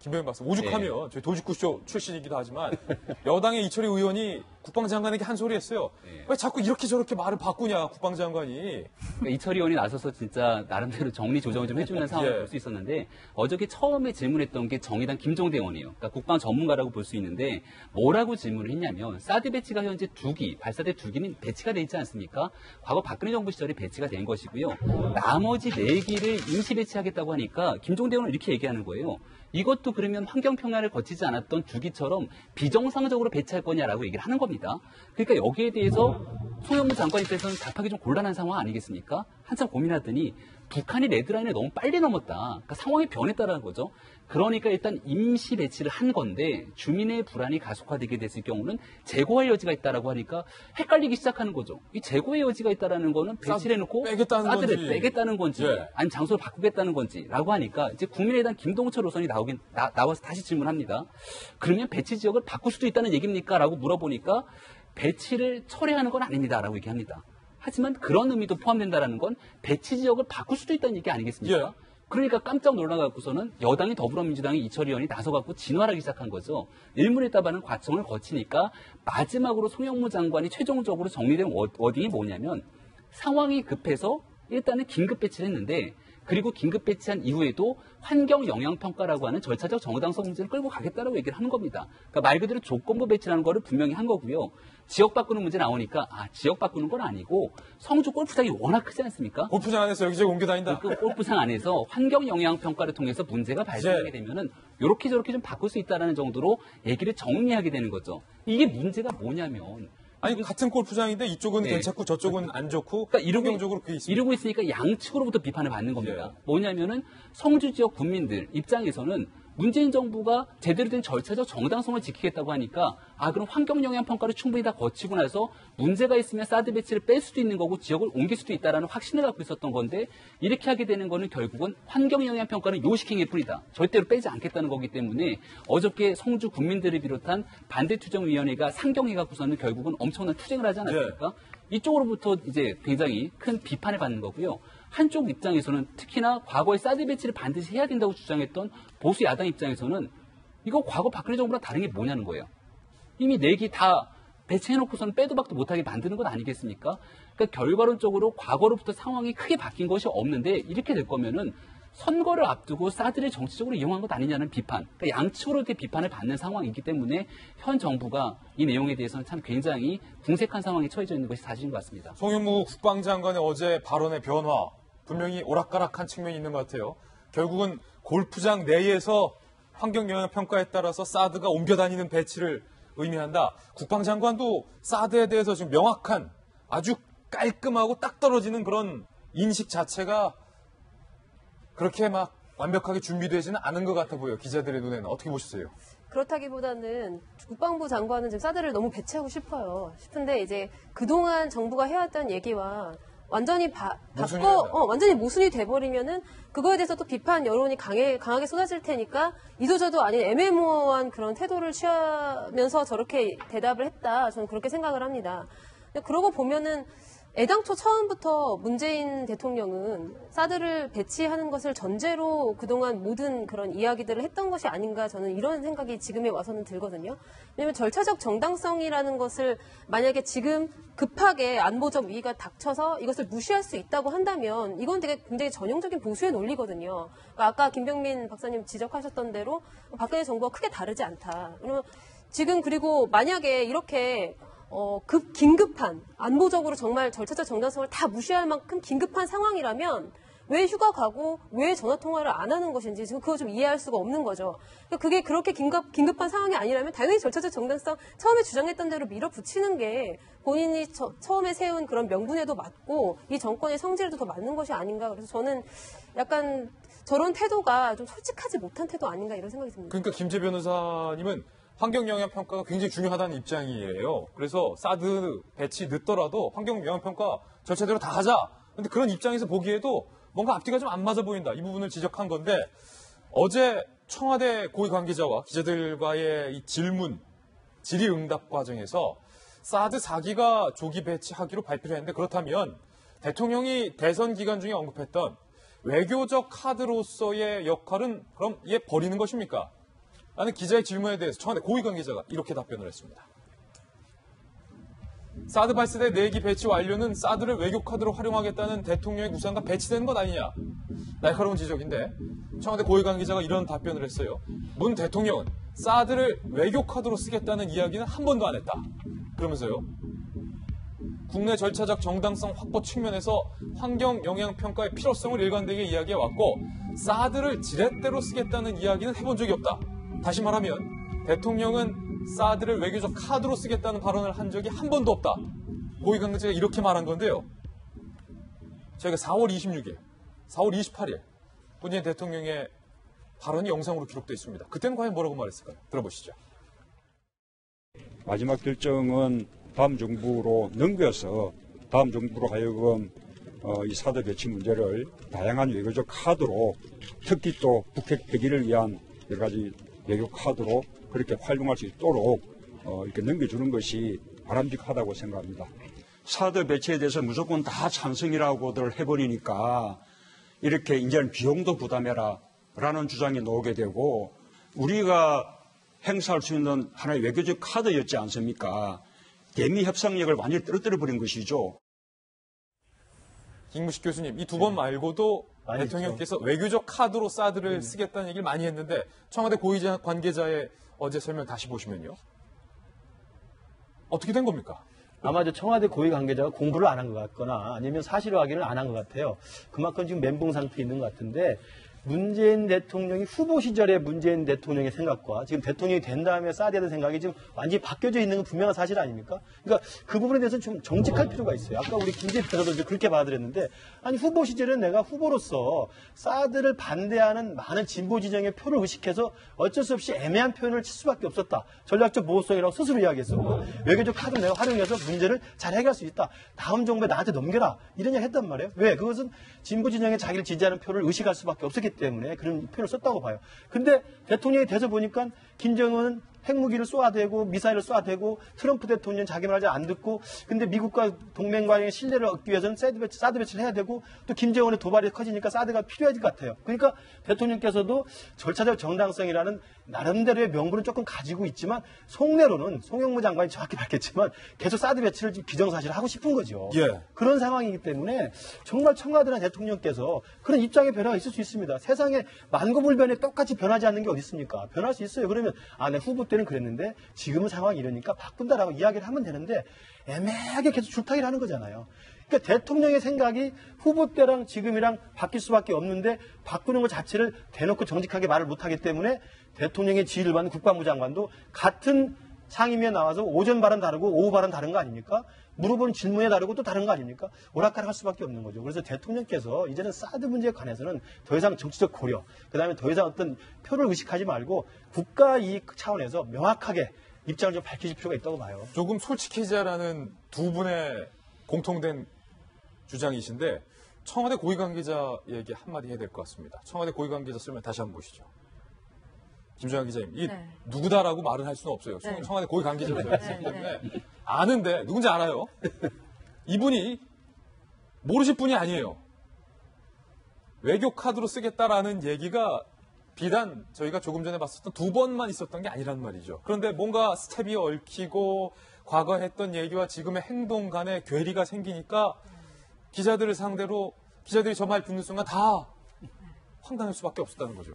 김병현 박사, 오죽하면 저희 도직구쇼 출신이기도 하지만 여당의 이철희 의원이 국방장관에게 한 소리 했어요. 왜 자꾸 이렇게 저렇게 말을 바꾸냐, 국방장관이. 그러니까 이철희 의원이 나서서 진짜 나름대로 정리 조정을 좀 해주는 상황을 볼 수 있었는데 어저께 처음에 질문했던 게 정의당 김종대 의원이에요. 그러니까 국방 전문가라고 볼 수 있는데 뭐라고 질문을 했냐면 사드 배치가 현재 2기, 발사대 2기는 배치가 돼 있지 않습니까? 과거 박근혜 정부 시절에 배치가 된 것이고요. 나머지 4기를 임시 배치하겠다고 하니까 김종대 의원은 이렇게 얘기하는 거예요. 이것도 그러면 환경평가를 거치지 않았던 2기처럼 비정상적으로 배치할 거냐라고 얘기를 하는 겁니다. 그러니까 여기에 대해서 송영무 장관 입장에서는 답하기 좀 곤란한 상황 아니겠습니까? 한참 고민하더니 북한이 레드라인을 너무 빨리 넘었다. 그러니까 상황이 변했다는 거죠. 그러니까 일단 임시 배치를 한 건데 주민의 불안이 가속화되게 됐을 경우는 재고할 여지가 있다라고 하니까 헷갈리기 시작하는 거죠. 이 재고의 여지가 있다라는 거는 배치를 해놓고 사드를 빼겠다는 건지 아니면 장소를 바꾸겠다는 건지라고 하니까 이제 국민의당 김동철 의원이 나와서 다시 질문합니다. 그러면 배치 지역을 바꿀 수도 있다는 얘기입니까? 라고 물어보니까 배치를 철회하는 건 아닙니다라고 얘기합니다. 하지만 그런 의미도 포함된다는 건 배치 지역을 바꿀 수도 있다는 얘기 아니겠습니까? 그러니까 깜짝 놀라갖고서는 여당이 더불어민주당이 이철희 의원이 나서갖고 진화하기 시작한 거죠. 일문일답하는 과정을 거치니까 마지막으로 송영무 장관이 최종적으로 정리된 워딩이 뭐냐면 상황이 급해서 일단은 긴급 배치를 했는데 그리고 긴급 배치한 이후에도 환경 영향 평가라고 하는 절차적 정당성 문제를 끌고 가겠다라고 얘기를 하는 겁니다. 그러니까 말 그대로 조건부 배치라는 거를 분명히 한 거고요. 지역 바꾸는 문제 나오니까 지역 바꾸는 건 아니고 성주 골프장이 워낙 크지 않습니까? 골프장 안에서 여기저기 옮겨 다닌다. 그 골프장 안에서 환경 영향 평가를 통해서 문제가 발생하게 되면은 이렇게 저렇게 좀 바꿀 수 있다라는 정도로 얘기를 정리하게 되는 거죠. 이게 문제가 뭐냐면 아니 같은 골프장인데 이쪽은 괜찮고 저쪽은 안 좋고 그러니까 환경적으로 그게 있습니다. 이러고 있으니까 양측으로부터 비판을 받는 겁니다. 뭐냐면은 성주 지역 군민들 입장에서는 문재인 정부가 제대로 된 절차적 정당성을 지키겠다고 하니까 그럼 환경 영향 평가를 충분히 다 거치고 나서 문제가 있으면 사드 배치를 뺄 수도 있는 거고 지역을 옮길 수도 있다라는 확신을 갖고 있었던 건데 이렇게 하게 되는 거는 결국은 환경 영향 평가는 요식행위일 뿐이다. 절대로 빼지 않겠다는 거기 때문에 어저께 성주 군민들을 비롯한 반대투쟁위원회가 상경해 갖고서는 결국은 엄청난 투쟁을 하지 않았습니까? 이쪽으로부터 이제 굉장히 큰 비판을 받는 거고요. 한쪽 입장에서는 특히나 과거에 사드 배치를 반드시 해야 된다고 주장했던 보수 야당 입장에서는 이거 과거 박근혜 정부랑 다른 게 뭐냐는 거예요. 이미 4기 다 배치해놓고서는 빼도 박도 못하게 만드는 건 아니겠습니까? 그러니까 결과론적으로 과거로부터 상황이 크게 바뀐 것이 없는데 이렇게 될 거면은 선거를 앞두고 사드를 정치적으로 이용한 것 아니냐는 비판, 그러니까 양측으로 이렇게 비판을 받는 상황이기 때문에 현 정부가 이 내용에 대해서는 참 굉장히 궁색한 상황에 처해져 있는 것이 사실인 것 같습니다. 송영무 국방장관의 어제 발언의 변화, 분명히 오락가락한 측면이 있는 것 같아요. 결국은 골프장 내에서 환경영향평가에 따라서 사드가 옮겨다니는 배치를 의미한다. 국방장관도 사드에 대해서 지금 명확한 아주 깔끔하고 딱 떨어지는 그런 인식 자체가 그렇게 막 완벽하게 준비되지는 않은 것 같아 보여요. 기자들의 눈에는. 어떻게 보셨어요? 그렇다기보다는 국방부 장관은 지금 사드를 너무 배치하고 싶은데 이제 그동안 정부가 해왔던 얘기와 완전히 완전히 모순이 돼버리면은 그거에 대해서 또 비판 여론이 강하게 쏟아질 테니까 이도저도 아닌 애매모호한 그런 태도를 취하면서 저렇게 대답을 했다. 저는 그렇게 생각을 합니다. 근데 그러고 보면은 애당초 처음부터 문재인 대통령은 사드를 배치하는 것을 전제로 그동안 모든 그런 이야기들을 했던 것이 아닌가 저는 이런 생각이 지금에 와서는 들거든요. 왜냐하면 절차적 정당성이라는 것을 만약에 지금 급하게 안보적 위기가 닥쳐서 이것을 무시할 수 있다고 한다면 이건 되게 굉장히 전형적인 보수의 논리거든요. 그러니까 아까 김병민 박사님 지적하셨던 대로 박근혜 정부와 크게 다르지 않다. 그러면 지금 그리고 만약에 이렇게 긴급한, 안보적으로 정말 절차적 정당성을 다 무시할 만큼 긴급한 상황이라면 왜 휴가 가고 왜 전화통화를 안 하는 것인지 지금 그거 좀 이해할 수가 없는 거죠. 그게 그렇게 긴급한 상황이 아니라면 당연히 절차적 정당성 처음에 주장했던 대로 밀어붙이는 게 본인이 처음에 세운 그런 명분에도 맞고 이 정권의 성질에도 더 맞는 것이 아닌가. 그래서 저는 약간 저런 태도가 좀 솔직하지 못한 태도 아닌가 이런 생각이 듭니다. 그러니까 김재 변호사님은 환경영향평가가 굉장히 중요하다는 입장이에요. 그래서 사드 배치 늦더라도 환경영향평가 절차대로 다 하자. 근데 그런 입장에서 보기에도 뭔가 앞뒤가 좀 안 맞아 보인다. 이 부분을 지적한 건데 어제 청와대 고위 관계자와 기자들과의 이 질의응답 과정에서 사드 4기가 조기 배치하기로 발표를 했는데 그렇다면 대통령이 대선 기간 중에 언급했던 외교적 카드로서의 역할은 그럼 얘 버리는 것입니까? 라는 기자의 질문에 대해서 청와대 고위 관계자가 이렇게 답변을 했습니다. 사드 발사대 4기 배치 완료는 사드를 외교카드로 활용하겠다는 대통령의 구상과 배치되는 것 아니냐. 날카로운 지적인데 청와대 고위 관계자가 이런 답변을 했어요. 문 대통령은 사드를 외교카드로 쓰겠다는 이야기는 한 번도 안 했다. 그러면서요. 국내 절차적 정당성 확보 측면에서 환경 영향 평가의 필요성을 일관되게 이야기해왔고 사드를 지렛대로 쓰겠다는 이야기는 해본 적이 없다. 다시 말하면 대통령은 사드를 외교적 카드로 쓰겠다는 발언을 한 적이 한 번도 없다. 고위 관계자가 이렇게 말한 건데요. 저희가 4월 26일, 4월 28일 문재인 대통령의 발언이 영상으로 기록되어 있습니다. 그때는 과연 뭐라고 말했을까요? 들어보시죠. 마지막 결정은 다음 정부로 넘겨서 다음 정부로 하여금 이 사드 배치 문제를 다양한 외교적 카드로 특히 또 북핵 폐기를 위한 여러 가지 외교 카드로 그렇게 활용할 수 있도록 이렇게 넘겨주는 것이 바람직하다고 생각합니다. 사드 배치에 대해서 무조건 다 찬성이라고들 해버리니까 이렇게 이제는 비용도 부담해라 라는 주장이 나오게 되고 우리가 행사할 수 있는 하나의 외교적 카드였지 않습니까? 대미 협상력을 완전히 떨어뜨려버린 것이죠. 김무식 교수님, 이 두 번 말고도 대통령께서 외교적 카드로 사드를 쓰겠다는 얘기를 많이 했는데 청와대 고위 관계자의 어제 설명 다시 보시면요. 어떻게 된 겁니까? 아마 청와대 고위 관계자가 공부를 안 한 것 같거나 아니면 사실 확인을 안 한 것 같아요. 그만큼 지금 멘붕 상태에 있는 것 같은데 문재인 대통령이 후보 시절의 문재인 대통령의 생각과 지금 대통령이 된 다음에 사드에 대한 생각이 지금 완전히 바뀌어져 있는 건 분명한 사실 아닙니까? 그러니까 그 부분에 대해서는 좀 정직할 필요가 있어요. 아까 우리 김재현 변호사도 그렇게 받아들였는데 아니 후보 시절은 내가 후보로서 사드를 반대하는 많은 진보 지정의 표를 의식해서 어쩔 수 없이 애매한 표현을 칠 수밖에 없었다. 전략적 보호성이라고 스스로 이야기했었고 외교적 카드를 내가 활용해서 문제를 잘 해결할 수 있다. 다음 정부에 나한테 넘겨라. 이런 얘기 했단 말이에요. 왜? 그것은 진보 진영에 자기를 지지하는 표를 의식할 수밖에 없었기 때문에 그런 표현을 썼다고 봐요. 근데 대통령이 돼서 보니까 김정은은 핵무기를 쏘아대고 미사일을 쏘아대고 트럼프 대통령 자기 말 잘 안 듣고 근데 미국과 동맹 간의 신뢰를 얻기 위해서는 사드 배치를 해야 되고 또 김정은의 도발이 커지니까 사드가 필요할 것 같아요. 그러니까 대통령께서도 절차적 정당성이라는 나름대로의 명분은 조금 가지고 있지만 속내로는 송영무 장관이 정확히 밝혔지만 계속 사드 배치를 기정사실을 하고 싶은 거죠. 예. 그런 상황이기 때문에 정말 청와대나 대통령께서 그런 입장의 변화가 있을 수 있습니다. 세상에 만고불변에 똑같이 변하지 않는 게 어디 있습니까? 변할 수 있어요. 그러면 내 후보 때는 그랬는데 지금은 상황이 이러니까 바꾼다라고 이야기를 하면 되는데 애매하게 계속 줄타기를 하는 거잖아요. 그러니까 대통령의 생각이 후보 때랑 지금이랑 바뀔 수밖에 없는데 바꾸는 것 자체를 대놓고 정직하게 말을 못하기 때문에 대통령의 지휘를 받는 국방부 장관도 같은 상임위에 나와서 오전 발언 다르고 오후 발언 다른 거 아닙니까? 물어보는 질문에 다르고 또 다른 거 아닙니까? 오락가락 할 수밖에 없는 거죠. 그래서 대통령께서 이제는 사드 문제에 관해서는 더 이상 정치적 고려, 그다음에 더 이상 어떤 표를 의식하지 말고 국가 이익 차원에서 명확하게 입장을 좀 밝히실 필요가 있다고 봐요. 조금 솔직해지자라는 두 분의 공통된 주장이신데 청와대 고위 관계자에게 한마디 해야 될 것 같습니다. 청와대 고위 관계자 설명 다시 한번 보시죠. 김정환 기자님, 이 누구다라고 말을 할 수는 없어요. 청와대 고위 관계자이기 때문에 아는데 누군지 알아요. 이분이 모르실 분이 아니에요. 외교 카드로 쓰겠다라는 얘기가 비단 저희가 조금 전에 봤었던 두 번만 있었던 게 아니란 말이죠. 그런데 뭔가 스텝이 얽히고 과거에 했던 얘기와 지금의 행동 간에 괴리가 생기니까 기자들을 상대로 기자들이 저 말 듣는 순간 다 황당할 수밖에 없었다는 거죠.